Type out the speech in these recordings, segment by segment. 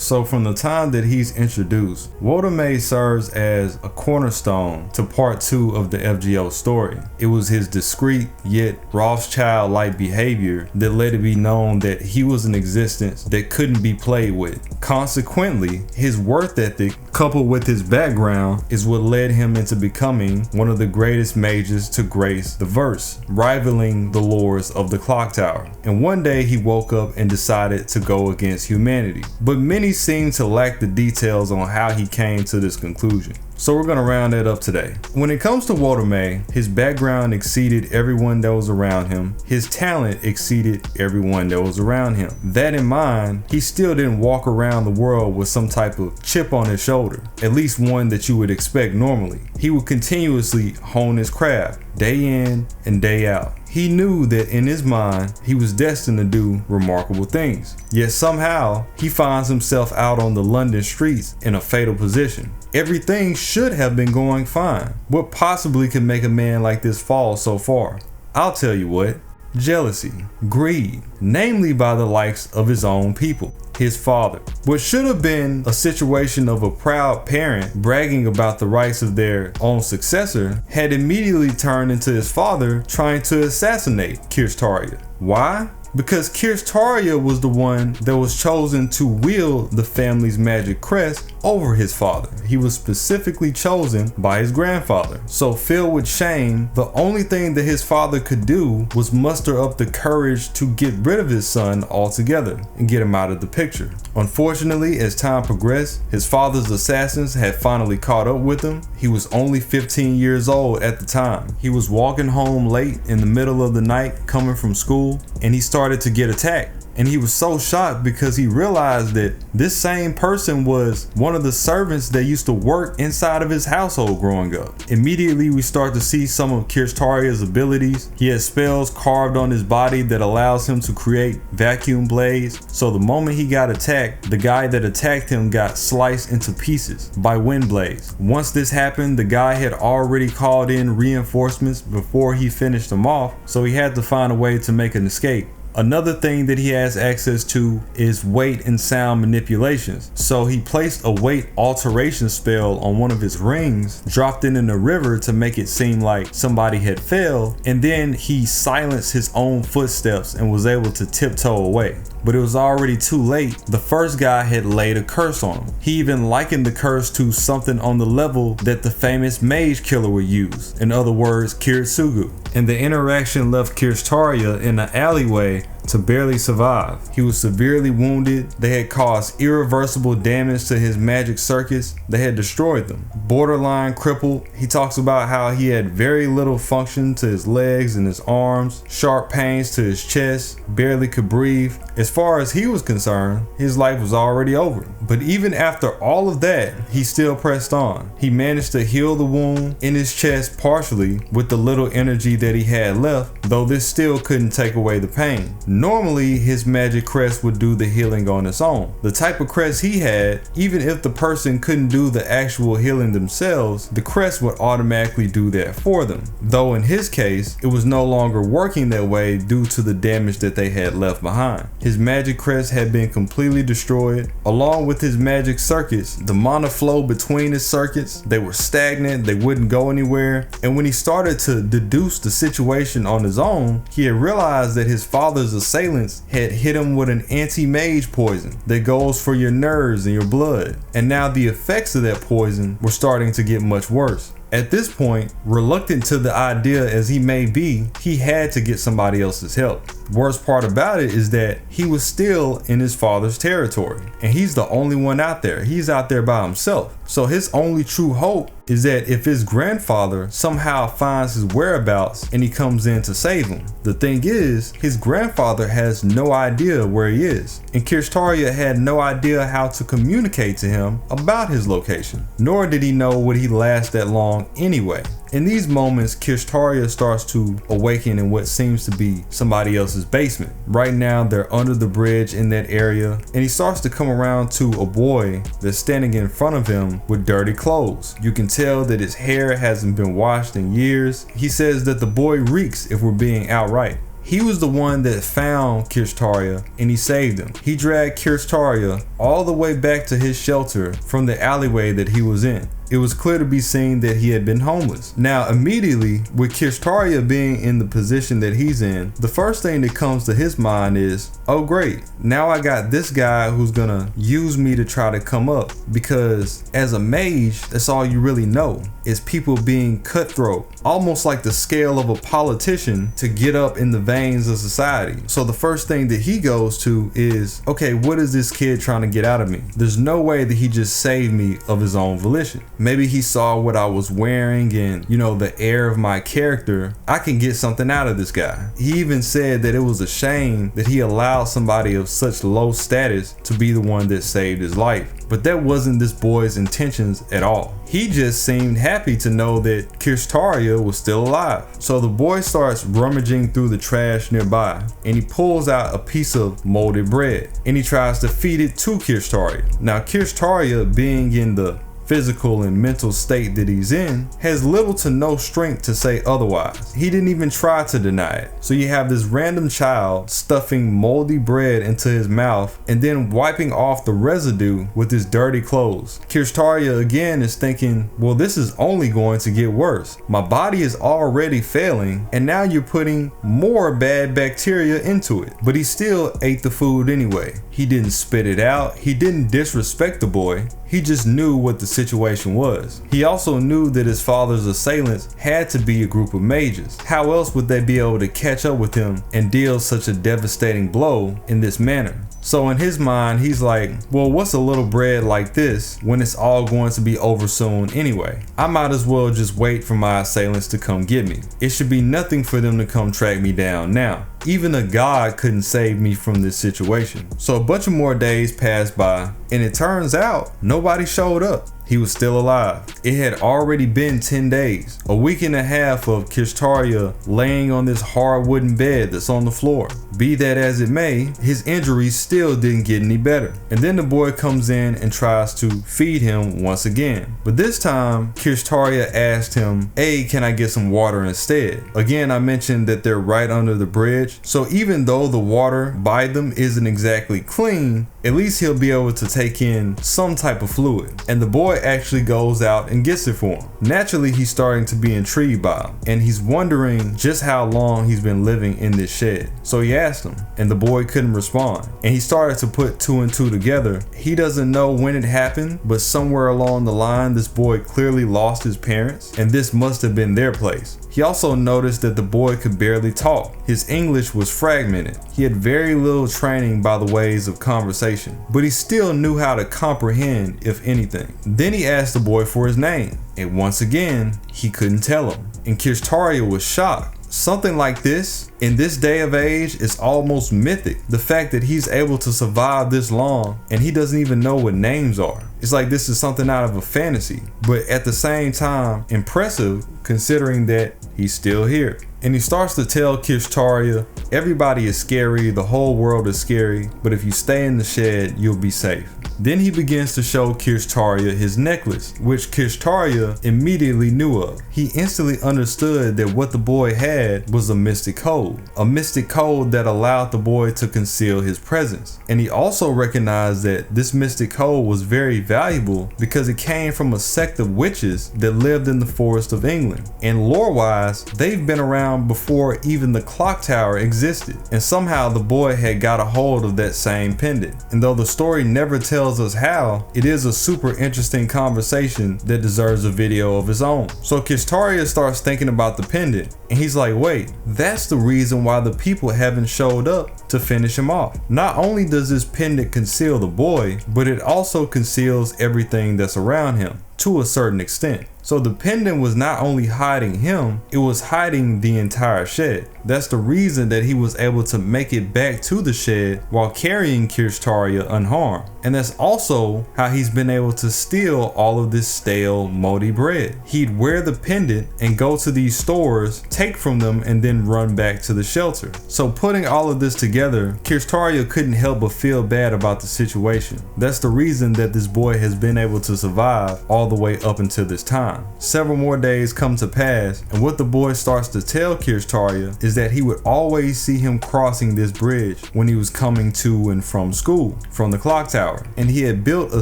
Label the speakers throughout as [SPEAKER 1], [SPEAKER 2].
[SPEAKER 1] So from the time that he's introduced, Wodime serves as a cornerstone to part 2 of the FGO story. It was his discreet yet Rothschild-like behavior that let it be known that he was an existence that couldn't be played with. Consequently, his work ethic coupled with his background is what led him into becoming one of the greatest mages to grace the verse, rivaling the lords of the clock tower. And one day he woke up and decided to go against humanity. But many seem to lack the details on how he came to this conclusion. So we're going to round that up today. When it comes to Wodime, his background exceeded everyone that was around him. His talent exceeded everyone that was around him. That in mind, he still didn't walk around the world with some type of chip on his shoulder, at least one that you would expect normally. He would continuously hone his craft, day in and day out. He knew that in his mind, he was destined to do remarkable things. Yet somehow, he finds himself out on the London streets in a fatal position. Everything should have been going fine. What possibly could make a man like this fall so far? I'll tell you what. Jealousy, greed, namely by the likes of his own people, his father. What should have been a situation of a proud parent bragging about the rights of their own successor had immediately turned into his father trying to assassinate Kirschtaria. Why? Because Kirschtaria was the one that was chosen to wield the family's magic crest over his father. He was specifically chosen by his grandfather. So filled with shame, the only thing that his father could do was muster up the courage to get rid of his son altogether and get him out of the picture. Unfortunately, as time progressed, his father's assassins had finally caught up with him. He was only 15 years old at the time. He was walking home late in the middle of the night coming from school, and he started to get attacked. And he was so shocked because he realized that this same person was one of the servants that used to work inside of his household growing up. Immediately we start to see some of Kirshtaria's abilities. He has spells carved on his body that allows him to create vacuum blades. So the moment he got attacked, the guy that attacked him got sliced into pieces by wind blades. Once this happened, the guy had already called in reinforcements before he finished them off, so he had to find a way to make an escape. Another thing that he has access to is weight and sound manipulations. So he placed a weight alteration spell on one of his rings, dropped it in the river to make it seem like somebody had fell, and then he silenced his own footsteps and was able to tiptoe away. But it was already too late. The first guy had laid a curse on him. He even likened the curse to something on the level that the famous mage killer would use. In other words, Kiritsugu. And the interaction left Kirschtaria in an alleyway to barely survive. He was severely wounded. They had caused irreversible damage to his magic circuits. They had destroyed them. Borderline crippled. He talks about how he had very little function to his legs and his arms, sharp pains to his chest, barely could breathe. As far as he was concerned, his life was already over. But even after all of that, he still pressed on. He managed to heal the wound in his chest partially with the little energy that he had left, though this still couldn't take away the pain. Normally, his magic crest would do the healing on its own. The type of crest he had, even if the person couldn't do the actual healing themselves, the crest would automatically do that for them. Though in his case, it was no longer working that way due to the damage that they had left behind. His magic crest had been completely destroyed. Along with his magic circuits, the mana flow between his circuits, they were stagnant, they wouldn't go anywhere. And when he started to deduce the situation on his own, he had realized that his father's assailants had hit him with an anti-mage poison that goes for your nerves and your blood. And now the effects of that poison were starting to get much worse. At this point, reluctant to the idea as he may be, he had to get somebody else's help. Worst part about it is that he was still in his father's territory, and he's the only one out there. He's out there by himself. So his only true hope is that if his grandfather somehow finds his whereabouts and he comes in to save him. The thing is, his grandfather has no idea where he is, and Kirschtaria had no idea how to communicate to him about his location, nor did he know would he last that long anyway. In these moments, Kirschtaria starts to awaken in what seems to be somebody else's basement. Right now, they're under the bridge in that area, and he starts to come around to a boy that's standing in front of him with dirty clothes. You can tell that his hair hasn't been washed in years. He says that the boy reeks, if we're being outright. He was the one that found Kirschtaria and he saved him. He dragged Kirschtaria all the way back to his shelter from the alleyway that he was in. It was clear to be seen that he had been homeless. Now, immediately, with Kirschtaria being in the position that he's in, the first thing that comes to his mind is, oh great, now I got this guy who's gonna use me to try to come up, because as a mage, that's all you really know, is people being cutthroat, almost like the scale of a politician to get up in the veins of society. So the first thing that he goes to is, okay, what is this kid trying to get out of me? There's no way that he just saved me of his own volition. Maybe he saw what I was wearing and, you know, the air of my character. I can get something out of this guy. He even said that it was a shame that he allowed somebody of such low status to be the one that saved his life. But that wasn't this boy's intentions at all. He just seemed happy to know that Kirschtaria was still alive. So the boy starts rummaging through the trash nearby and he pulls out a piece of molded bread and he tries to feed it to Kirschtaria. Now Kirschtaria, being in the physical and mental state that he's in, has little to no strength to say otherwise. He didn't even try to deny it. So you have this random child stuffing moldy bread into his mouth and then wiping off the residue with his dirty clothes. Kirschtaria again is thinking, well, this is only going to get worse. My body is already failing and now you're putting more bad bacteria into it. But he still ate the food anyway. He didn't spit it out. He didn't disrespect the boy. He just knew what the situation was. He also knew that his father's assailants had to be a group of mages. How else would they be able to catch up with him and deal such a devastating blow in this manner? So in his mind, he's like, well, what's a little bread like this when it's all going to be over soon anyway? I might as well just wait for my assailants to come get me. It should be nothing for them to come track me down now. Even a god couldn't save me from this situation. So a bunch of more days passed by and it turns out nobody showed up. He was still alive. It had already been 10 days, a week and a half of Kirschtaria laying on this hard wooden bed that's on the floor. Be that as it may, his injuries still didn't get any better. And then the boy comes in and tries to feed him once again. But this time, Kirschtaria asked him, hey, can I get some water instead? Again, I mentioned that they're right under the bridge. So even though the water by them isn't exactly clean, at least he'll be able to take in some type of fluid. And the boy actually goes out and gets it for him. Naturally, he's starting to be intrigued by him, and he's wondering just how long he's been living in this shed. So he asked him, and the boy couldn't respond. And he started to put two and two together. He doesn't know when it happened, but somewhere along the line, this boy clearly lost his parents, and this must have been their place. He also noticed that the boy could barely talk. His English was fragmented. He had very little training by the ways of conversation, but he still knew how to comprehend, if anything. Then he asked the boy for his name, and once again, he couldn't tell him. And Kirschtaria was shocked. Something like this, in this day of age, is almost mythic. The fact that he's able to survive this long and he doesn't even know what names are. It's like this is something out of a fantasy, but at the same time, impressive considering that he's still here. And he starts to tell Kirschtaria, everybody is scary, the whole world is scary, but if you stay in the shed, you'll be safe. Then he begins to show Kirschtaria his necklace, which Kirschtaria immediately knew of. He instantly understood that what the boy had was a mystic code that allowed the boy to conceal his presence. And he also recognized that this mystic code was very valuable because it came from a sect of witches that lived in the forest of England. And lore-wise, they've been around before even the clock tower existed. And somehow the boy had got a hold of that same pendant. And though the story never tells us how, it is a super interesting conversation that deserves a video of its own. So Kirschtaria starts thinking about the pendant and he's like, wait, that's the reason why the people haven't showed up to finish him off. Not only does this pendant conceal the boy, but it also conceals everything that's around him to a certain extent. So the pendant was not only hiding him, it was hiding the entire shed. That's the reason that he was able to make it back to the shed while carrying Kirschtaria unharmed. And that's also how he's been able to steal all of this stale, moldy bread. He'd wear the pendant and go to these stores, take from them, and then run back to the shelter. So putting all of this together, Kirschtaria couldn't help but feel bad about the situation. That's the reason that this boy has been able to survive all the way up until this time. time. Several more days come to pass, and what the boy starts to tell Kirschtaria is that he would always see him crossing this bridge when he was coming to and from school, from the clock tower, and he had built a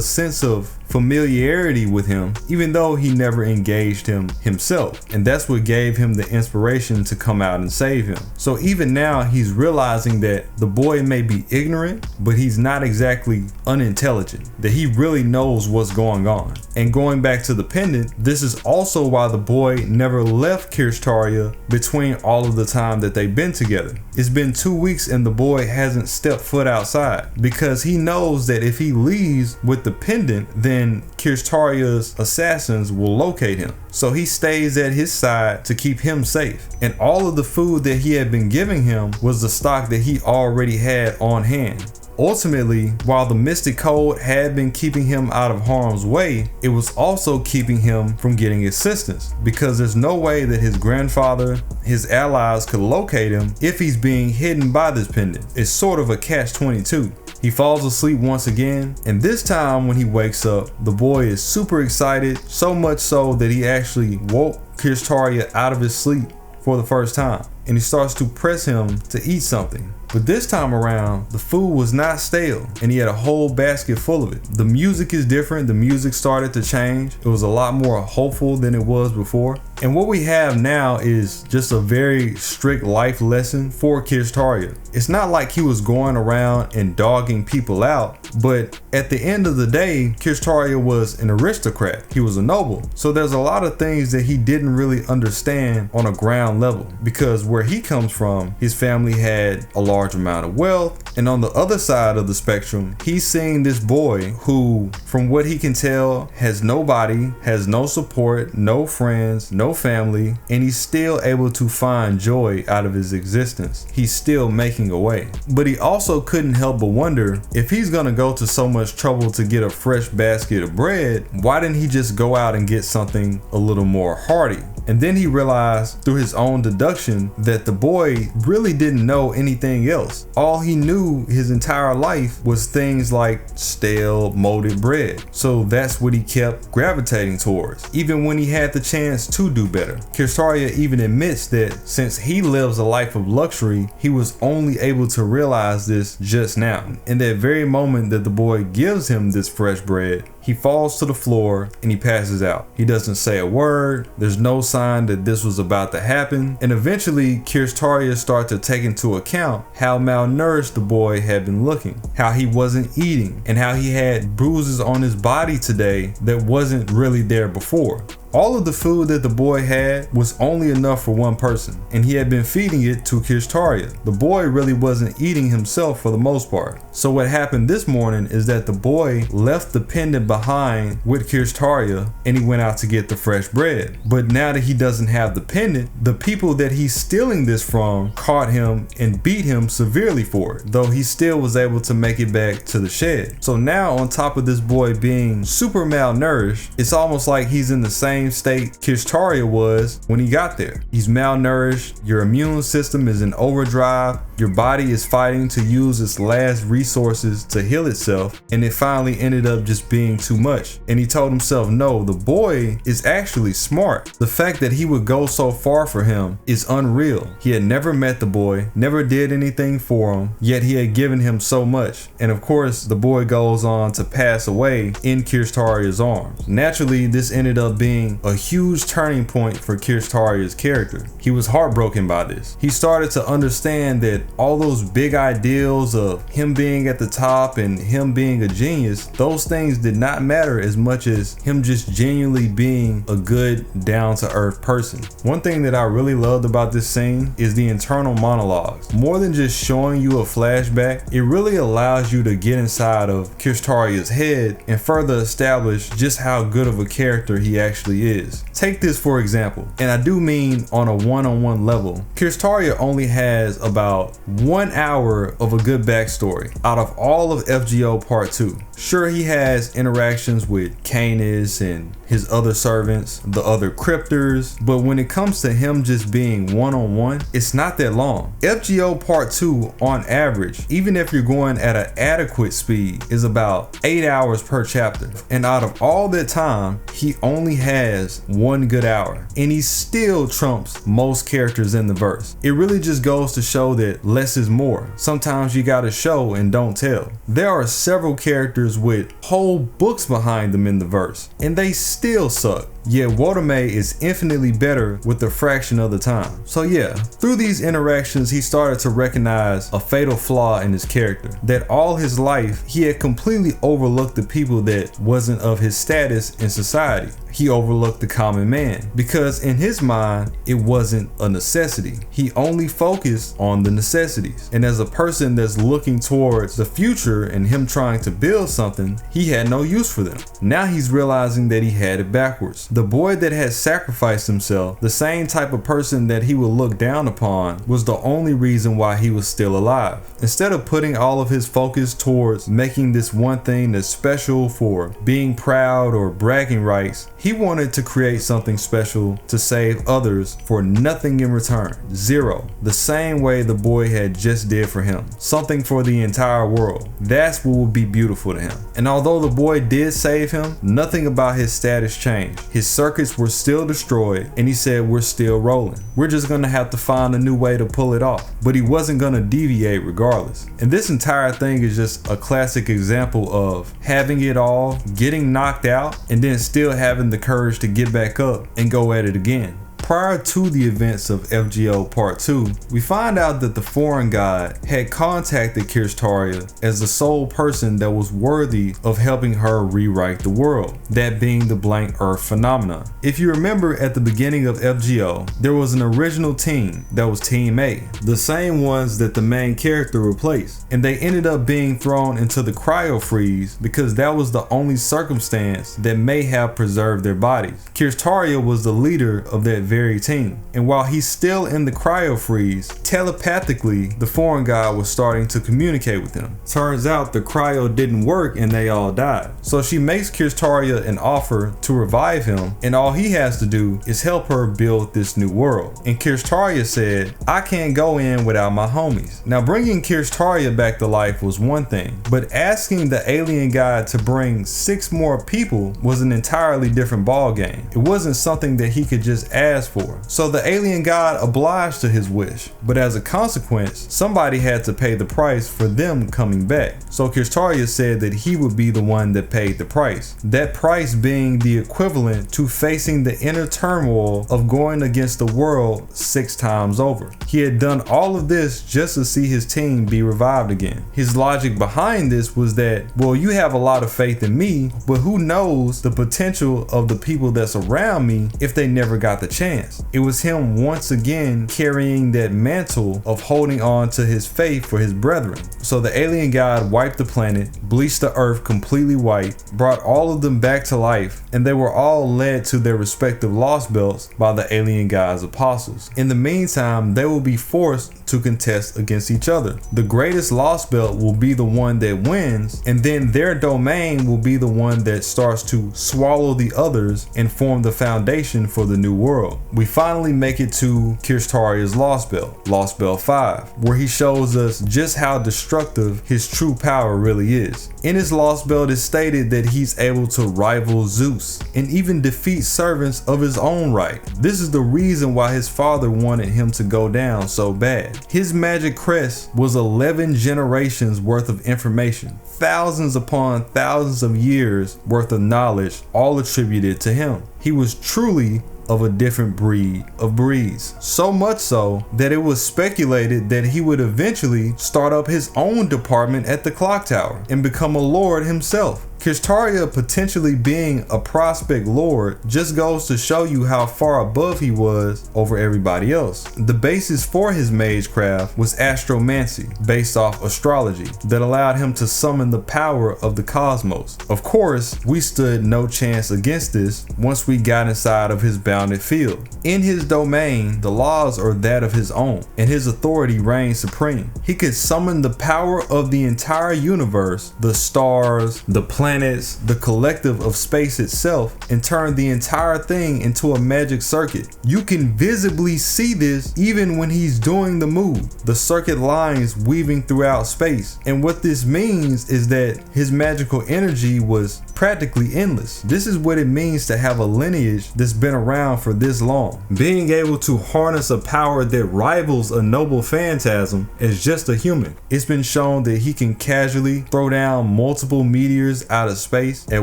[SPEAKER 1] sense of familiarity with him even though he never engaged him himself, and that's what gave him the inspiration to come out and save him. So even now he's realizing that the boy may be ignorant, but he's not exactly unintelligent, that he really knows what's going on. And going back to the pendant, this is also why the boy never left Kirschtaria between all of the time that they've been together. It's been 2 weeks and the boy hasn't stepped foot outside because he knows that if he leaves with the pendant, then Kirshtaria's assassins will locate him. So he stays at his side to keep him safe. And all of the food that he had been giving him was the stock that he already had on hand. Ultimately, while the Mystic Code had been keeping him out of harm's way, it was also keeping him from getting assistance, because there's no way that his grandfather, his allies could locate him if he's being hidden by this pendant. It's sort of a catch-22. He falls asleep once again, and this time when he wakes up, the boy is super excited, so much so that he actually woke Kirschtaria out of his sleep for the first time, and he starts to press him to eat something. But this time around, the food was not stale, and he had a whole basket full of it. The music is different. The music started to change. It was a lot more hopeful than it was before. And what we have now is just a very strict life lesson for Kirschtaria. It's not like he was going around and dogging people out, but at the end of the day, Kirschtaria was an aristocrat. He was a noble. So there's a lot of things that he didn't really understand on a ground level, because where he comes from, his family had a large amount of wealth, and on the other side of the spectrum, he's seeing this boy who, from what he can tell, has nobody, has no support, no friends, no family, and he's still able to find joy out of his existence. He's still making a way. But he also couldn't help but wonder, if he's gonna go to so much trouble to get a fresh basket of bread, why didn't he just go out and get something a little more hearty? And then he realized through his own deduction that the boy really didn't know anything else. All he knew his entire life was things like stale, molded bread. So that's what he kept gravitating towards, even when he had the chance to do better. Kirschtaria even admits that since he lives a life of luxury, he was only able to realize this just now. In that very moment that the boy gives him this fresh bread, he falls to the floor and he passes out. He doesn't say a word. There's no sign that this was about to happen. And eventually, Kirschtaria starts to take into account how malnourished the boy had been looking, how he wasn't eating, and how he had bruises on his body today that wasn't really there before. All of the food that the boy had was only enough for one person, and he had been feeding it to Kirschtaria. The boy really wasn't eating himself for the most part. So what happened this morning is that the boy left the pendant behind with Kirschtaria and he went out to get the fresh bread. But now that he doesn't have the pendant, the people that he's stealing this from caught him and beat him severely for it, though he still was able to make it back to the shed. So now, on top of this boy being super malnourished, it's almost like he's in the same state Kirschtaria was when he got there. He's malnourished, your immune system is in overdrive, your body is fighting to use its last resources to heal itself, and it finally ended up just being too much. And he told himself, no, the boy is actually smart. The fact that he would go so far for him is unreal. He had never met the boy, never did anything for him, yet he had given him so much. And of course, the boy goes on to pass away in Kirshtaria's arms. Naturally, this ended up being a huge turning point for Kirshtaria's character. He was heartbroken by this. He started to understand that all those big ideals of him being at the top and him being a genius, those things did not matter as much as him just genuinely being a good, down-to-earth person. One thing that I really loved about this scene is the internal monologues. More than just showing you a flashback, it really allows you to get inside of Kirshtaria's head and further establish just how good of a character he actually is. Take this for example, and I do mean on a one-on-one level. Kirschtaria only has about 1 hour of a good backstory out of all of FGO Part 2. Sure, he has interactions with Canis and his other servants, the other crypters, but when it comes to him just being one-on-one, it's not that long. FGO Part 2 on average, even if you're going at an adequate speed, is about 8 hours per chapter. And out of all that time, he only had has one good hour, and he still trumps most characters in the verse. It really just goes to show that less is more. Sometimes you gotta show and don't tell. There are several characters with whole books behind them in the verse, and they still suck. Yet Wodime is infinitely better with a fraction of the time. So yeah, through these interactions he started to recognize a fatal flaw in his character. That all his life he had completely overlooked the people that wasn't of his status in society. He overlooked the common man because in his mind it wasn't a necessity. He only focused on the necessities. And as a person that's looking towards the future and him trying to build something, he had no use for them. Now he's realizing that he had it backwards. The boy that had sacrificed himself, the same type of person that he would look down upon, was the only reason why he was still alive. Instead of putting all of his focus towards making this one thing that's special for being proud or bragging rights, he wanted to create something special to save others for nothing in return. Zero. The same way the boy had just did for him. Something for the entire world. That's what would be beautiful to him. And although the boy did save him, nothing about his status changed. His circuits were still destroyed, and he said, we're still rolling. We're just gonna have to find a new way to pull it off. But he wasn't gonna deviate regardless. And this entire thing is just a classic example of having it all, getting knocked out, and then still having the courage to get back up and go at it again. Prior to the events of FGO Part 2, we find out that the foreign god had contacted Kirschtaria as the sole person that was worthy of helping her rewrite the world, that being the blank earth phenomenon. If you remember at the beginning of FGO, there was an original team that was Team A, the same ones that the main character replaced, and they ended up being thrown into the cryo freeze because that was the only circumstance that may have preserved their bodies. Kirschtaria was the leader of that very team, and while he's still in the cryo freeze, telepathically the foreign god was starting to communicate with him. Turns out the cryo didn't work and they all died. So she makes Kirschtaria an offer to revive him, and all he has to do is help her build this new world. And Kirschtaria said, I can't go in without my homies. Now bringing Kirschtaria back to life was one thing, but asking the alien god to bring 6 more people was an entirely different ball game. It wasn't something that he could just ask for. So the alien god obliged to his wish, but as a consequence, somebody had to pay the price for them coming back. So Kirschtaria said that he would be the one that paid the price. That price being the equivalent to facing the inner turmoil of going against the world 6 times over. He had done all of this just to see his team be revived again. His logic behind this was that, well, you have a lot of faith in me, but who knows the potential of the people that's around me if they never got the chance. It was him once again carrying that mantle of holding on to his faith for his brethren. So the alien god wiped the planet, bleached the earth completely white, brought all of them back to life, and they were all led to their respective lost belts by the alien god's apostles. In the meantime, they will be forced to contest against each other. The greatest lost belt will be the one that wins, and then their domain will be the one that starts to swallow the others and form the foundation for the new world. We finally make it to Kirshtaria's lost belt, Lost Belt 5, where he shows us just how destructive his true power really is. In his lost belt, it's stated that he's able to rival Zeus and even defeat servants of his own right. This is the reason why his father wanted him to go down so bad. His magic crest was 11 generations worth of information, thousands upon thousands of years worth of knowledge, all attributed to him. He was truly of a different breed of breeds. So much so that it was speculated that he would eventually start up his own department at the clock tower and become a lord himself. Kirshtaria potentially being a prospect lord just goes to show you how far above he was over everybody else. The basis for his magecraft was astromancy, based off astrology, that allowed him to summon the power of the cosmos. Of course, we stood no chance against this once we got inside of his bounded field. In his domain, the laws are that of his own, and his authority reigns supreme. He could summon the power of the entire universe, the stars, the planets, planets, the collective of space itself, and turned the entire thing into a magic circuit. You can visibly see this even when he's doing the move, the circuit lines weaving throughout space. And what this means is that his magical energy was practically endless. This is what it means to have a lineage that's been around for this long. Being able to harness a power that rivals a noble phantasm as just a human. It's been shown that he can casually throw down multiple meteors out of space at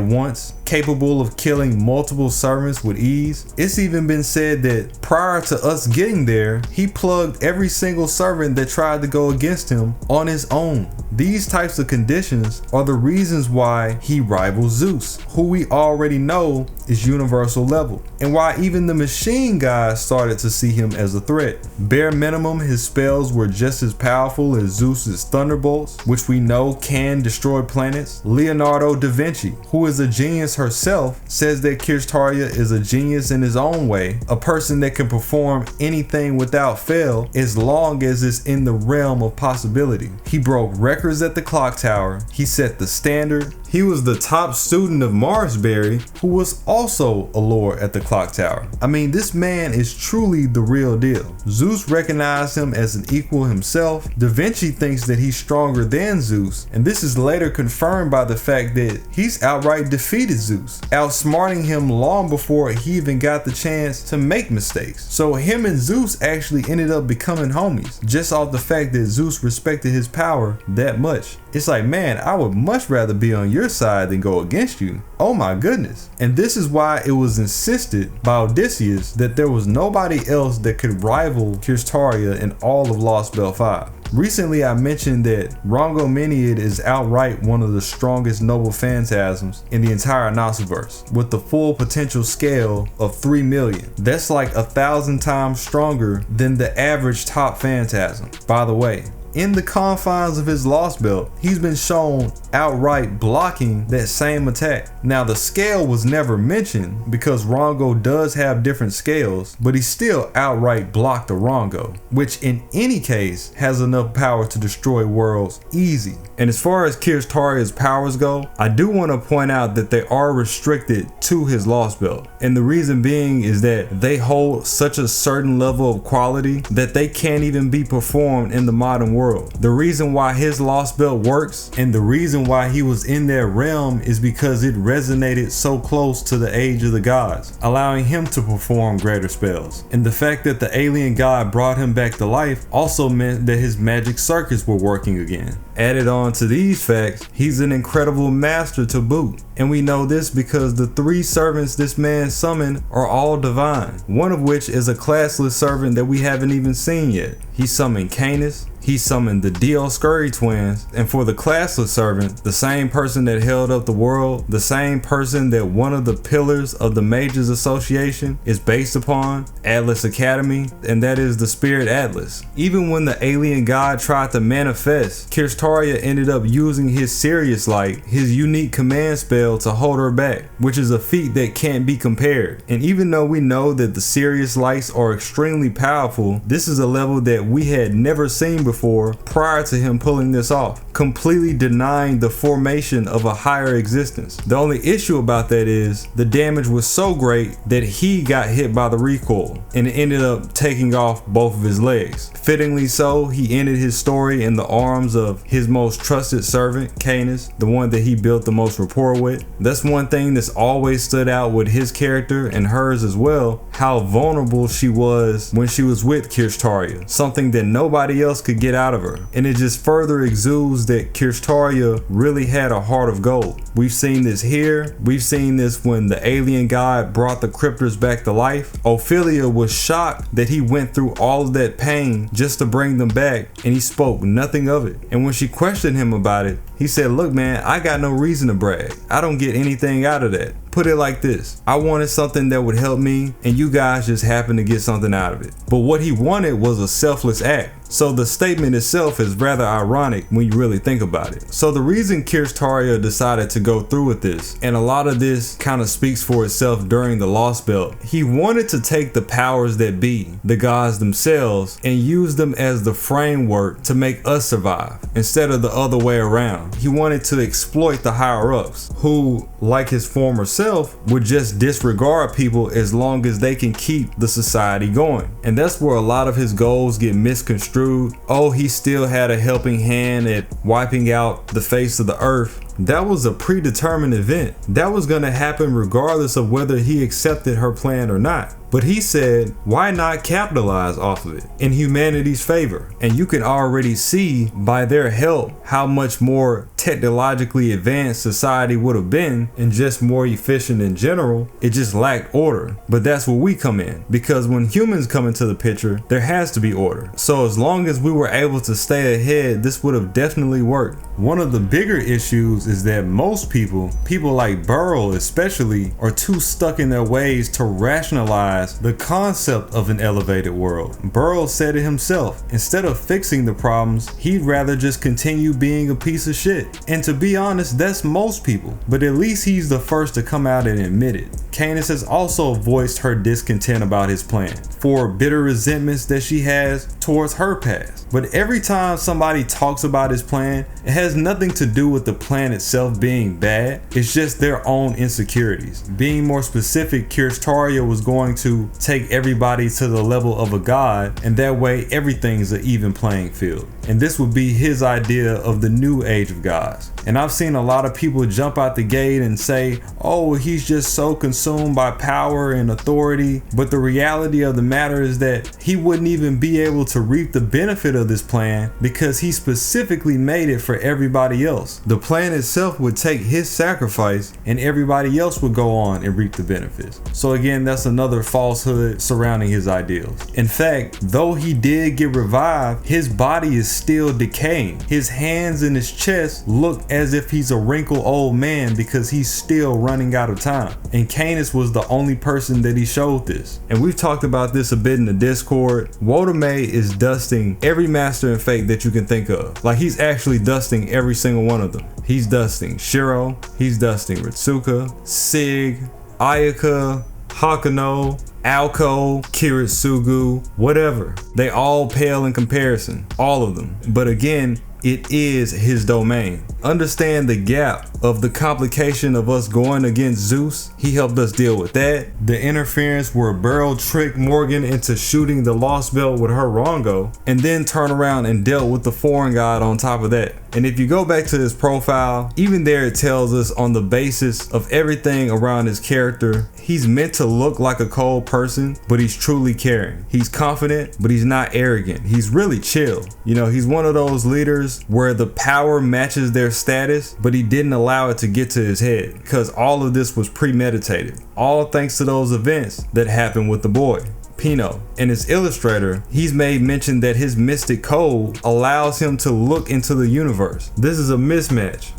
[SPEAKER 1] once, capable of killing multiple servants with ease. It's even been said that prior to us getting there, he plugged every single servant that tried to go against him on his own. These types of conditions are the reasons why he rivals Zeus, who we already know is universal level, and why even the machine guys started to see him as a threat. Bare minimum, his spells were just as powerful as Zeus's thunderbolts, which we know can destroy planets. Leonardo da Vinci, who is a genius herself, says that Kirschtaria is a genius in his own way, a person that can perform anything without fail as long as it's in the realm of possibility. He broke records at the clock tower, he set the standard. He was the top student of Marsberry, who was also a lord at the clock tower. I mean, this man is truly the real deal. Zeus recognized him as an equal himself. Da Vinci thinks that he's stronger than Zeus, and this is later confirmed by the fact that he's outright defeated Zeus, outsmarting him long before he even got the chance to make mistakes. So him and Zeus actually ended up becoming homies, just off the fact that Zeus respected his power that much. It's like, man, I would much rather be on your side than go against you. Oh my goodness. And this is why it was insisted by Odysseus that there was nobody else that could rival Kirschtaria in all of Lost Belt 5. Recently I mentioned that Rhongomeniad is outright one of the strongest noble phantasms in the entire Nosverse, with the full potential scale of 3 million. That's like 1,000 times stronger than the average top phantasm. By the way, in the confines of his Lost Belt, he's been shown outright blocking that same attack. Now the scale was never mentioned because Rongo does have different scales, but he still outright blocked the Rongo, which in any case has enough power to destroy worlds easy. And as far as Kirshtaria's powers go, I do want to point out that they are restricted to his Lost Belt. And the reason being is that they hold such a certain level of quality that they can't even be performed in the modern world. The reason why his Lost Belt works and the reason why he was in that realm is because it resonated so close to the age of the gods, allowing him to perform greater spells. And the fact that the alien god brought him back to life also meant that his magic circuits were working again. Added on to these facts, he's an incredible master to boot. And we know this because the 3 servants this man summoned are all divine, one of which is a classless servant that we haven't even seen yet. He summoned Canis, he summoned the Dioscuri twins, and for the classless servant, the same person that held up the world, the same person that one of the pillars of the Mages Association is based upon, Atlas Academy, and that is the Spirit Atlas. Even when the alien god tried to manifest, Kirschtaria ended up using his Sirius Light, his unique command spell, to hold her back, which is a feat that can't be compared. And even though we know that the Sirius Lights are extremely powerful, this is a level that we had never seen before prior to him pulling this off, completely denying the formation of a higher existence. The only issue about that is the damage was so great that he got hit by the recoil and it ended up taking off both of his legs. Fittingly so, he ended his story in the arms of his most trusted servant, Canis, the one that he built the most rapport with. That's one thing that's always stood out with his character and hers as well, how vulnerable she was when she was with Kirschtaria, something that nobody else could get out of her. And it just further exudes that Kirschtaria really had a heart of gold. We've seen this here, we've seen this when the alien god brought the crypters back to life. Ophelia was shocked that he went through all of that pain just to bring them back, and he spoke nothing of it. And when she questioned him about it, he said, look man, I got no reason to brag. I don't get anything out of that. Put it like this, I wanted something that would help me and you guys just happened to get something out of it. But what he wanted was a selfless act, So the statement itself is rather ironic when you really think about it. So the reason Kirschtaria decided to go through with this, and a lot of this kind of speaks for itself during the Lost Belt, he wanted to take the powers that be, the gods themselves, and use them as the framework to make us survive instead of the other way around. He wanted to exploit the higher ups who, like his former self, would just disregard people as long as they can keep the society going. And that's where a lot of his goals get misconstrued. Oh, he still had a helping hand at wiping out the face of the earth. That was a predetermined event. That was going to happen regardless of whether he accepted her plan or not. But he said, why not capitalize off of it in humanity's favor? And you can already see by their help how much more technologically advanced society would have been and just more efficient in general. It just lacked order. But that's where we come in, because when humans come into the picture, there has to be order. So as long as we were able to stay ahead, this would have definitely worked. One of the bigger issues is that most people like Burl especially, are too stuck in their ways to rationalize the concept of an elevated world. Burl said it himself, instead of fixing the problems, he'd rather just continue being a piece of shit. And to be honest, that's most people, but at least he's the first to come out and admit it. Candace has also voiced her discontent about his plan, for bitter resentments that she has towards her past. But every time somebody talks about his plan, it has nothing to do with the plan itself being bad. It's just their own insecurities. Being more specific, Kirschtaria was going to take everybody to the level of a god, and that way everything's an even playing field. And this would be his idea of the new age of gods. And I've seen a lot of people jump out the gate and say, oh, he's just so consumed by power and authority. But the reality of the matter is that he wouldn't even be able to reap the benefit of this plan because he specifically made it for everybody else. The plan itself would take his sacrifice and everybody else would go on and reap the benefits. So again, that's another falsehood surrounding his ideals. In fact, though he did get revived, his body is still decaying. His hands and his chest look as if he's a wrinkled old man because he's still running out of time. And Candace was the only person that he showed this. And we've talked about this a bit in the Discord. Wodime is dusting every master and fate that you can think of. Like, he's actually dusting every single one of them. He's dusting Shiro, he's dusting Ritsuka, Sig, Ayaka, Hakuno, Alko, Kiritsugu, whatever. They all pale in comparison, all of them. But again, it is his domain. Understand the gap of the complication of us going against Zeus. He helped us deal with that. The interference where Burl tricked Morgan into shooting the Lost Belt with her Rongo, and then turn around and dealt with the foreign god on top of that. And if you go back to his profile, even there it tells us on the basis of everything around his character, he's meant to look like a cold person, but he's truly caring. He's confident, but he's not arrogant. He's really chill. You know, he's one of those leaders where the power matches their status, but he didn't allow it to get to his head because all of this was premeditated. All thanks to those events that happened with the boy, Pino. And his illustrator, he's made mention that his mystic code allows him to look into the universe. This is a mismatch.